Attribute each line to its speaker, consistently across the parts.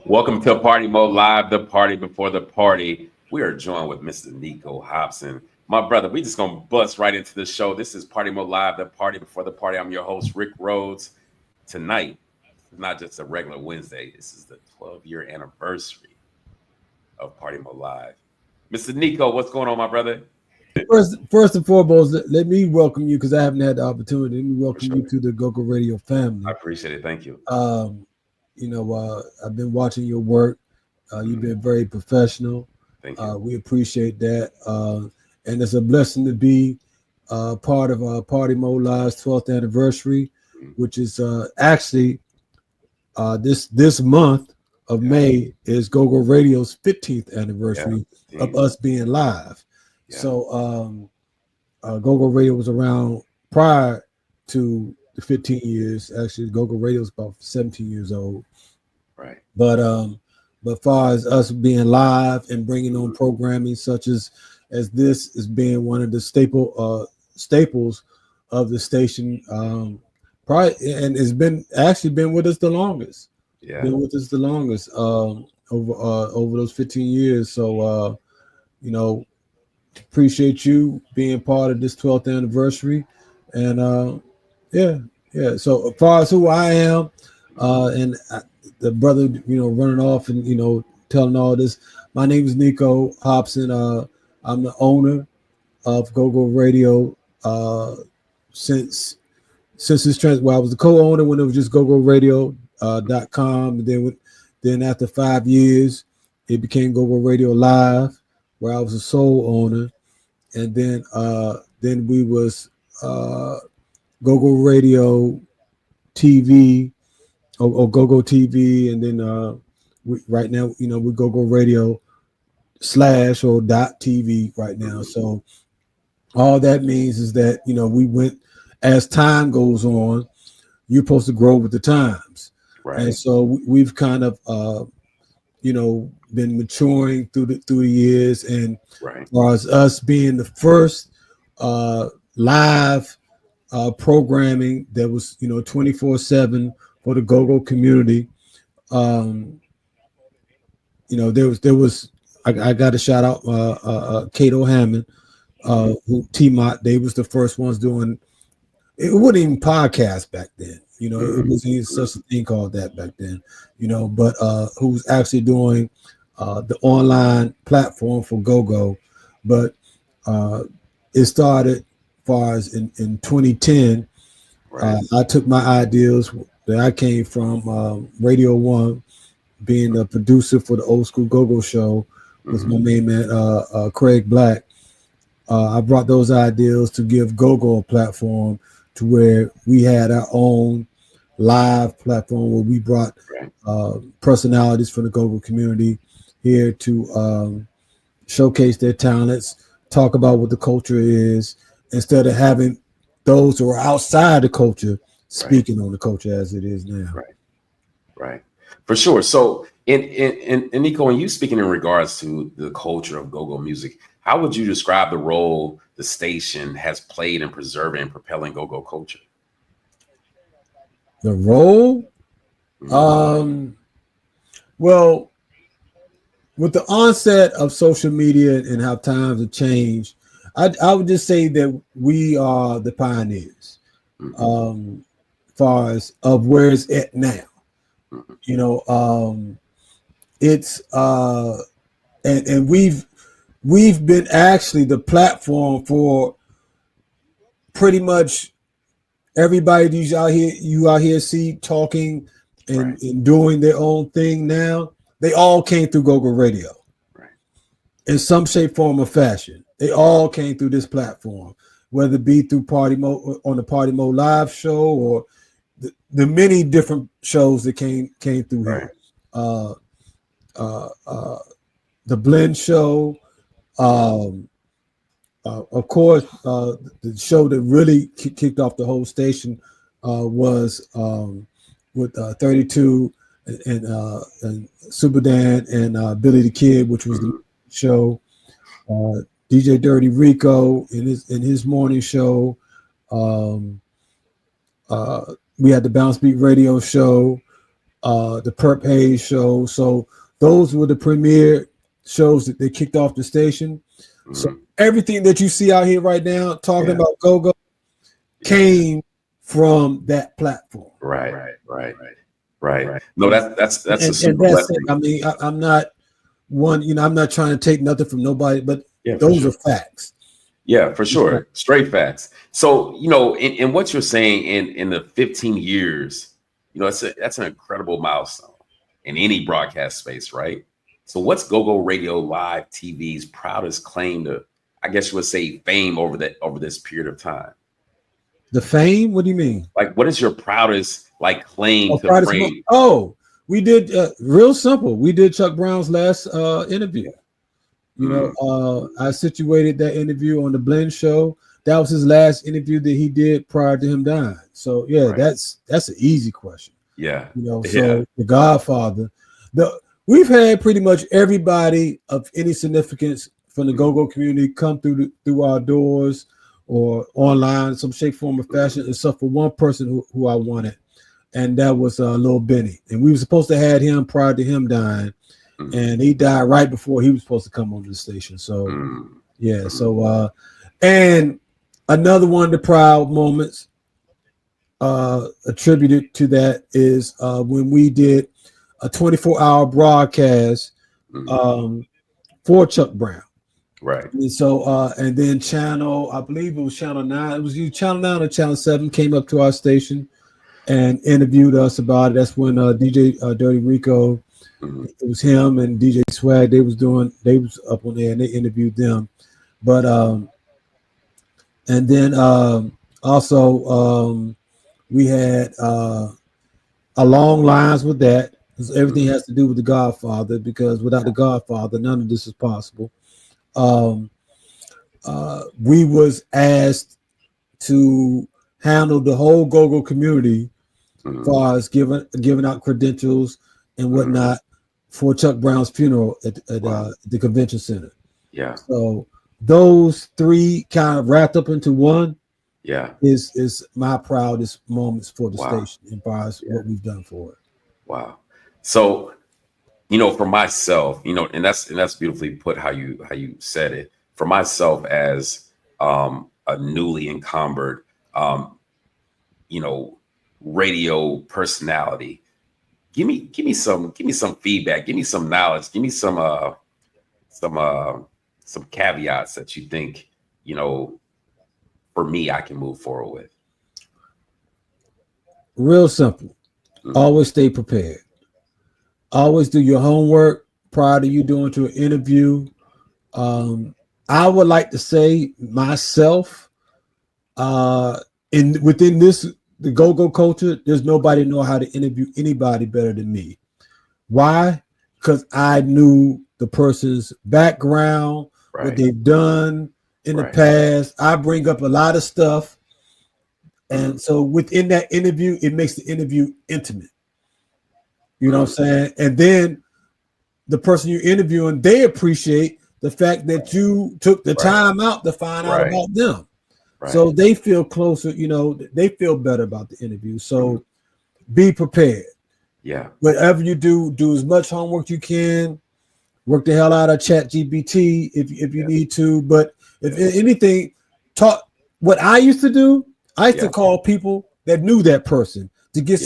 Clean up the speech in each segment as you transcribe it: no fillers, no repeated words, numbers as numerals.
Speaker 1: Welcome to Party Mode Live, the party before the party. We are joined with Mr. Nico Hobson. My brother, we just going to bust right into the show. This is Party Mode Live, the party before the party. I'm your host, Rick Rhodes. Tonight, it's not just a regular Wednesday. This is the 12-year anniversary of Party Mode Live. Mr. Nico, what's going on, my brother?
Speaker 2: First and foremost, let me welcome you because I haven't had the opportunity. Let me welcome you to the Go-Go Radio family.
Speaker 1: I appreciate it. Thank you.
Speaker 2: I've been watching your work. You've been very professional.
Speaker 1: Thank you.
Speaker 2: We appreciate that. And it's a blessing to be part of Party Mode Live's 12th anniversary, which is actually this month of May is Go-Go Radio's 15th anniversary of us being live. Yeah. So Go-Go Radio was around prior to the 15 years. Actually, Go-Go Radio is about 17 years old.
Speaker 1: Right.
Speaker 2: But far as us being live and bringing on programming such as this is being one of the staples of the station, probably, and it's been with us the longest.
Speaker 1: Yeah.
Speaker 2: Been with us the longest over those 15 years. So appreciate you being part of this 12th anniversary. And so as far as who I am, the brother, running off and telling all this, my name is Nico Hobson. I'm the owner of Go-Go Radio since its I was the co-owner when it was just GoGoRadio.com, and then after 5 years it became Go-Go Radio Live, where I was a sole owner, and then we was Go-Go Radio TV or Go-Go TV, and then right now we Go-Go Radio / or .tv right now. So all that means is that we went, as time goes on, you're supposed to grow with the times,
Speaker 1: right?
Speaker 2: And so we've kind of been maturing through the years, and as far as us being the first live programming that was 24/7 for the Go-Go community. There was I got to shout out Cato Hammond, who T-Mott. They was the first ones doing it. Wasn't even podcast back then. It wasn't even such a thing called that back then. But who's actually doing the online platform for Go-Go. But it started as far as in 2010. I took my ideas that I came from Radio One, being the producer for the Old School Go-Go show with my main man Craig Black. I brought those ideas to give Go-Go a platform to where we had our own live platform where we brought personalities from the Go-Go community here to showcase their talents, talk about what the culture is, instead of having those who are outside the culture speaking on the culture as it is now.
Speaker 1: Right. For sure. So, in Nico, when you speaking in regards to the culture of Go-Go music, how would you describe the role the station has played in preserving and propelling Go-Go culture?
Speaker 2: The role? Well, with the onset of social media and how times have changed, I would just say that we are the pioneers, far as of where it's at now. It's and we've been actually the platform for pretty much everybody you out here see talking and doing their own thing now. They all came through Go-Go Radio, in some shape, form, or fashion. They all came through this platform, whether it be through Party Mode on the Party Mode Live show or the many different shows that came through here. The Blend Show, of course, the show that really kicked off the whole station was with 32 and Super Dan and Billy the Kid, which was the show. DJ Dirty Rico in his morning show. We had the Bounce Beat Radio show. the Perp Hayes show. So those were the premier shows that they kicked off the station. So everything that you see out here right now talking about go-go came from that platform.
Speaker 1: Right. No, that's a super
Speaker 2: that's
Speaker 1: blessing.
Speaker 2: it. I mean, I'm not one, I'm not trying to take nothing from nobody, but those are facts.
Speaker 1: Yeah, for sure. Straight facts. So, in what you're saying in the 15 years, that's an incredible milestone in any broadcast space, right? So what's Go-Go Radio Live TV's proudest claim to, I guess you would say, fame over this period of time?
Speaker 2: The fame? What do you mean?
Speaker 1: Like, what is your proudest claim to fame?
Speaker 2: We did real simple. We did Chuck Brown's last interview. I situated that interview on the Blend Show. That was his last interview that he did prior to him dying. So that's an easy question.
Speaker 1: Yeah.
Speaker 2: The Godfather. We've had pretty much everybody of any significance from the go-go community come through our doors or online in some shape, form, or fashion, except for one person who I wanted, and that was Lil Benny. And we were supposed to have him prior to him dying, and he died right before he was supposed to come on the station. So and another one of the proud moments attributed to that is when we did a 24-hour broadcast for Chuck Brown.
Speaker 1: Right.
Speaker 2: And so and then I believe it was Channel 9. It was Channel 9 or Channel 7 came up to our station and interviewed us about it. That's when DJ Dirty Rico, it was him and DJ Swag, they was up on there and they interviewed them. But and then also we had along lines with that, because everything has to do with the Godfather, because without the Godfather, none of this is possible. We was asked to handle the whole go-go community as far as giving out credentials and whatnot for Chuck Brown's funeral at the convention center.
Speaker 1: Yeah.
Speaker 2: So those three kind of wrapped up into one.
Speaker 1: Yeah.
Speaker 2: Is my proudest moments for the station as far as what we've done for it.
Speaker 1: Wow. So, for myself, and that's beautifully put how you said it. For myself as a newly encumbered, radio personality, give me some feedback, give me some knowledge, give me some caveats that you think, for me, I can move forward with.
Speaker 2: Real simple. Always stay prepared. Always do your homework prior to you doing to an interview. I would like to say myself, within the go-go culture, there's nobody know how to interview anybody better than me. Why? Because I knew the person's background, what they've done in the past. I bring up a lot of stuff. And so within that interview, it makes the interview intimate. You know what I'm saying? And then the person you're interviewing, they appreciate the fact that you took the time out to find out about them. So they feel closer, they feel better about the interview. So be prepared.
Speaker 1: Yeah.
Speaker 2: Whatever you do as much homework you can. Work the hell out of ChatGPT if you need to. But if anything, what I used to do, I used to call people that knew that person to get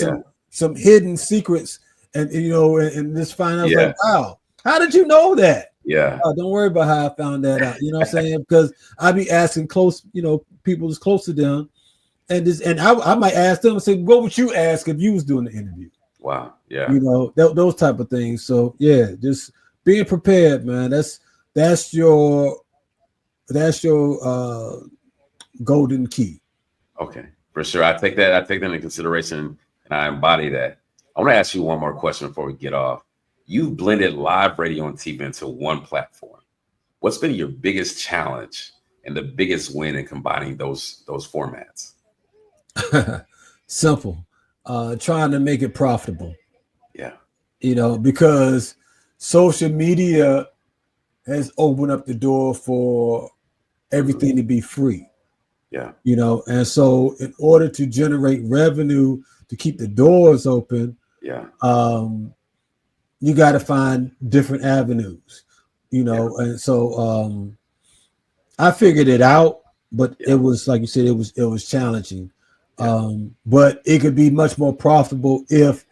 Speaker 2: some hidden secrets and just find out like, wow, how did you know that?
Speaker 1: Yeah.
Speaker 2: Don't worry about how I found that out. You know what I'm saying? Because I be asking close, people that's close to them, and I might ask them and say, what would you ask if you was doing the interview?
Speaker 1: Wow. Yeah.
Speaker 2: Those type of things. So just being prepared, man. That's your golden key.
Speaker 1: Okay, for sure. I take that into consideration and I embody that. I want to ask you one more question before we get off. You've blended live radio and TV into one platform. What's been your biggest challenge and the biggest win in combining those formats?
Speaker 2: Simple. Trying to make it profitable.
Speaker 1: Yeah.
Speaker 2: Because social media has opened up the door for everything to be free.
Speaker 1: Yeah.
Speaker 2: And so in order to generate revenue to keep the doors open,
Speaker 1: Yeah.
Speaker 2: You got to find different avenues, and so I figured it out, but it was like you said, it was challenging. But it could be much more profitable if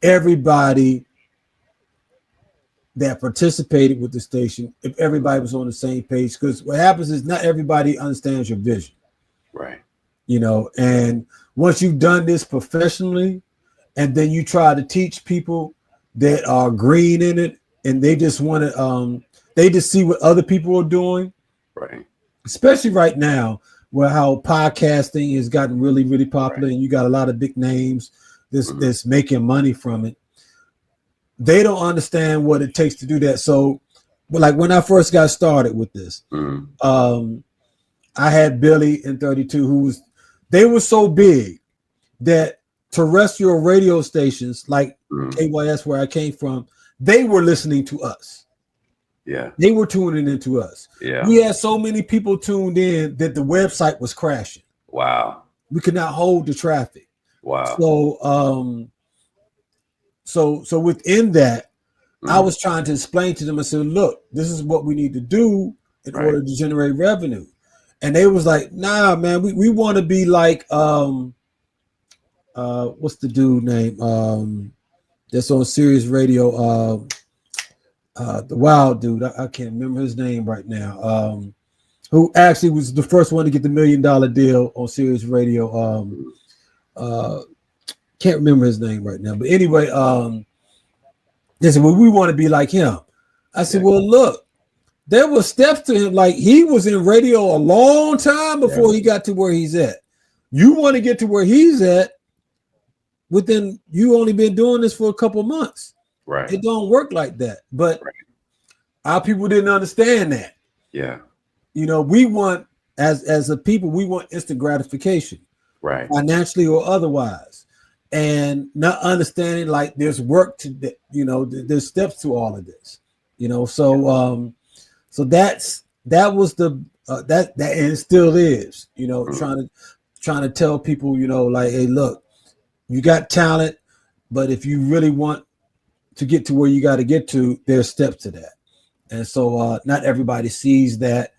Speaker 2: everybody that participated with the station, if everybody was on the same page, because what happens is not everybody understands your vision.
Speaker 1: Right.
Speaker 2: And once you've done this professionally, and then you try to teach people that are green in it, and they just want to, they just see what other people are doing.
Speaker 1: Right.
Speaker 2: Especially right now, where how podcasting has gotten really, really popular, and you got a lot of big names that's making money from it. They don't understand what it takes to do that. So, but like when I first got started with this, I had Billy and 32 they were so big that terrestrial radio stations like KYS, where I came from, they were listening to us.
Speaker 1: Yeah.
Speaker 2: They were tuning into us.
Speaker 1: Yeah.
Speaker 2: We had so many people tuned in that the website was crashing.
Speaker 1: Wow.
Speaker 2: We could not hold the traffic.
Speaker 1: Wow.
Speaker 2: So within that, I was trying to explain to them. I said, look, this is what we need to do in order to generate revenue. And they was like, nah, man, we want to be like what's the dude name that's on Sirius Radio, the wild dude, I can't remember his name right now, who actually was the first one to get the $1 million deal on Sirius Radio. Can't remember his name right now, but anyway, they said, well, we want to be like him. I said, well, look, there were steps to him. Like, he was in radio a long time before he got to where he's at. You want to get to where he's at within, you only been doing this for a couple months.
Speaker 1: Right.
Speaker 2: It don't work like that. But our people didn't understand that.
Speaker 1: Yeah.
Speaker 2: We want, as a people, we want instant gratification.
Speaker 1: Right. Financially
Speaker 2: or otherwise. And not understanding like there's work to, there's steps to all of this, so that was the that and it still is, trying to tell people, like, hey, look, you got talent, but if you really want to get to where you got to get to, there's steps to that. And so not everybody sees that.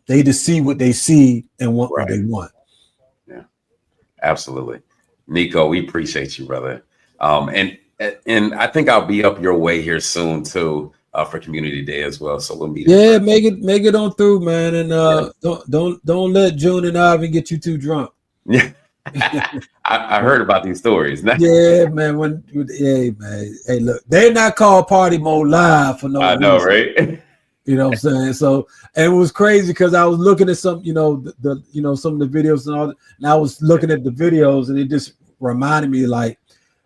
Speaker 2: They just see what they see and want what they want.
Speaker 1: Yeah, absolutely. Nico, we appreciate you, brother. And I think I'll be up your way here soon too, for Community Day as well. So we'll meet.
Speaker 2: Yeah, make it on through, man. And don't let June and Ivan get you too drunk.
Speaker 1: Yeah. I heard about these stories.
Speaker 2: Yeah, man. Hey, look, they're not called Partymode Live for no reason.
Speaker 1: I know, right?
Speaker 2: You know what I'm saying? So, and it was crazy because I was looking at some, some of the videos and all that, and I was looking at the videos, and it just reminded me, like,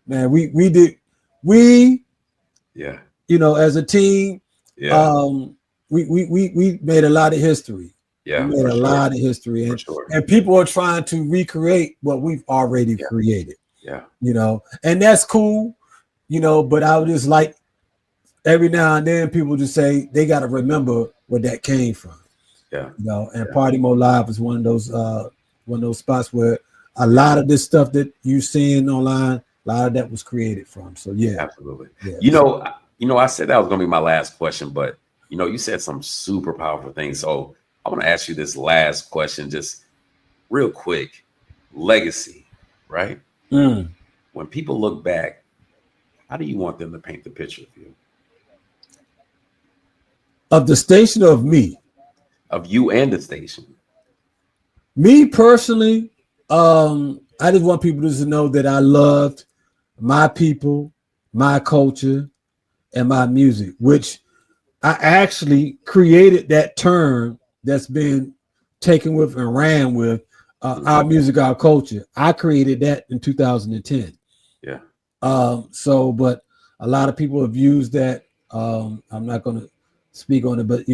Speaker 2: man, we as a team, we made a lot of history.
Speaker 1: Yeah,
Speaker 2: we made a lot of history, and people are trying to recreate what we've already created.
Speaker 1: Yeah,
Speaker 2: and that's cool, but I would just like, every now and then people just say they got to remember where that came from.
Speaker 1: Yeah.
Speaker 2: And Partymode Live is one of those spots where a lot of this stuff that you're seeing online, a lot of that was created from. So yeah.
Speaker 1: Absolutely. Yeah. I said that was gonna be my last question, but you said some super powerful things. So I want to ask you this last question, just real quick. Legacy, right? When people look back, how do you want them to paint the picture of you?
Speaker 2: Of the station or of me?
Speaker 1: Of you and the station.
Speaker 2: Me personally, I just want people to know that I loved my people, my culture, and my music, which I actually created that term that's been taken with and ran with, our music, our culture. I created that in 2010.
Speaker 1: Yeah.
Speaker 2: But a lot of people have used that. I'm not going to speak on it, but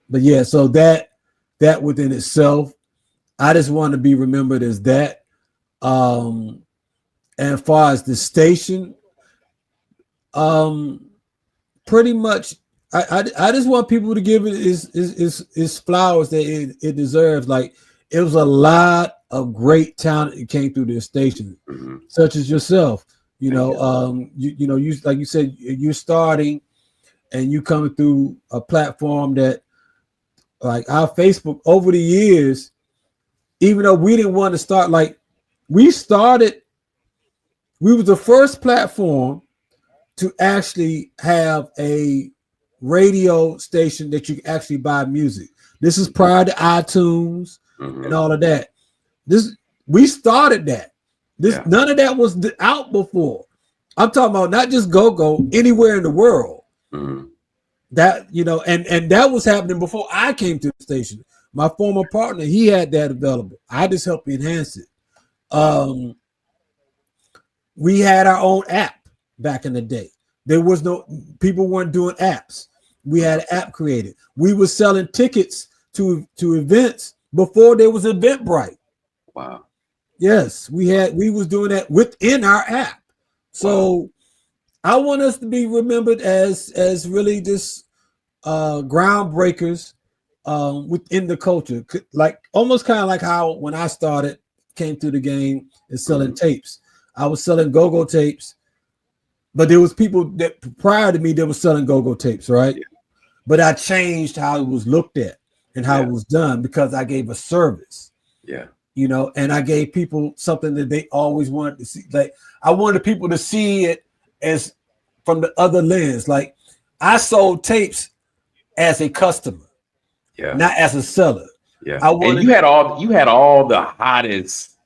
Speaker 2: but yeah, so that within itself, I just want to be remembered as that. And as far as the station, pretty much, I just want people to give it its flowers that it deserves. Like, it was a lot of great talent that came through this station, such as yourself. You know, you like you said, you're starting and you coming through a platform that, like our Facebook over the years, even though we didn't want to start, like we was the first platform to actually have a radio station that you can actually buy music. This is prior to iTunes and all of that. We started that. None of that was out before. I'm talking about not just go anywhere in the world. That, you know, and that was happening before I came to the station. My former partner, he had that available. I just helped enhance it. We had our own app back in the day. There was people weren't doing apps. We had an app created. We were selling tickets to events before there was Eventbrite.
Speaker 1: Wow.
Speaker 2: Yes, we was doing that within our app. So I want us to be remembered as really just groundbreakers within the culture. Like almost kind of like how when I came through the game and selling tapes. I was selling go-go tapes, but there was people that prior to me that was selling go-go tapes, right? Yeah. But I changed how it was looked at and how it was done because I gave a service. Yeah. You know, and I gave people something that they always wanted to see. Like I wanted people to see it as from the other lens. Like I sold tapes as a customer, not as a seller.
Speaker 1: Yeah. And you had all the hottest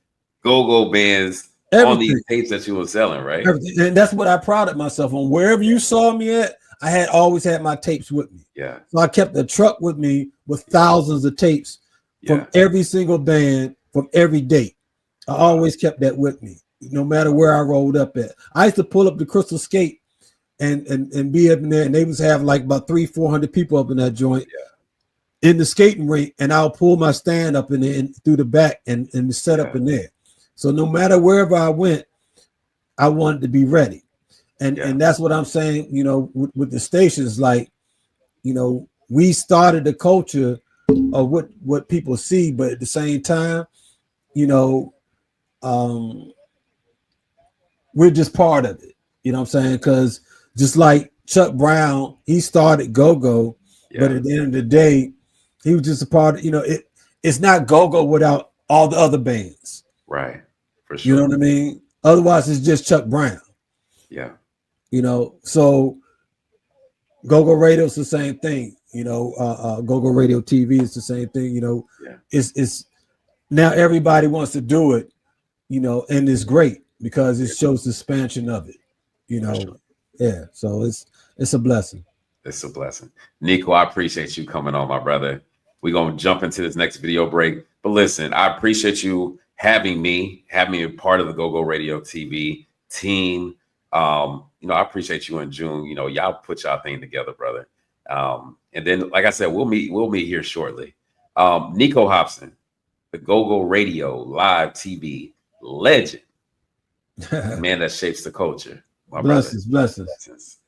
Speaker 1: go-go bands on these tapes that you were selling, right?
Speaker 2: Everything. And that's what I prided myself on. Wherever you saw me at, I always had my tapes with me. Yeah. So I kept the truck with me with thousands of tapes from every single band, from every date. I always kept that with me, no matter where I rolled up at. I used to pull up the Crystal Skate and be up in there, and they was have like about 300-400 people up in that joint in the skating rink, and I'll pull my stand up in there and through the back and set up in there. So no matter wherever I went, I wanted to be ready. And that's what I'm saying, you know, with the stations, like, you know, we started the culture of what people see, but at the same time, you know, we're just part of it. You know what I'm saying? Because just like Chuck Brown, he started go-go, but at the end of the day, he was just a part of, you know, it's not go-go without all the other bands.
Speaker 1: Right. For sure.
Speaker 2: You know what I mean? Otherwise, it's just Chuck Brown. Yeah. You know, so go-go radio is the same thing. You know, go-go radio TV is the same thing. You know, it's now everybody wants to do it, you know, and it's great because it shows the expansion of it, you know. Sure. Yeah. So it's a blessing.
Speaker 1: It's a blessing. Nico, I appreciate you coming on, my brother. We're going to jump into this next video break. But listen, I appreciate you having me a part of the Go-Go Radio TV team. You know, I appreciate you and June. You know, y'all put y'all thing together, brother. And then, like I said, we'll meet here shortly. Nico Hobson, the Go-Go Radio live TV legend, man that shapes the culture. My
Speaker 2: blessings.
Speaker 1: Blessings.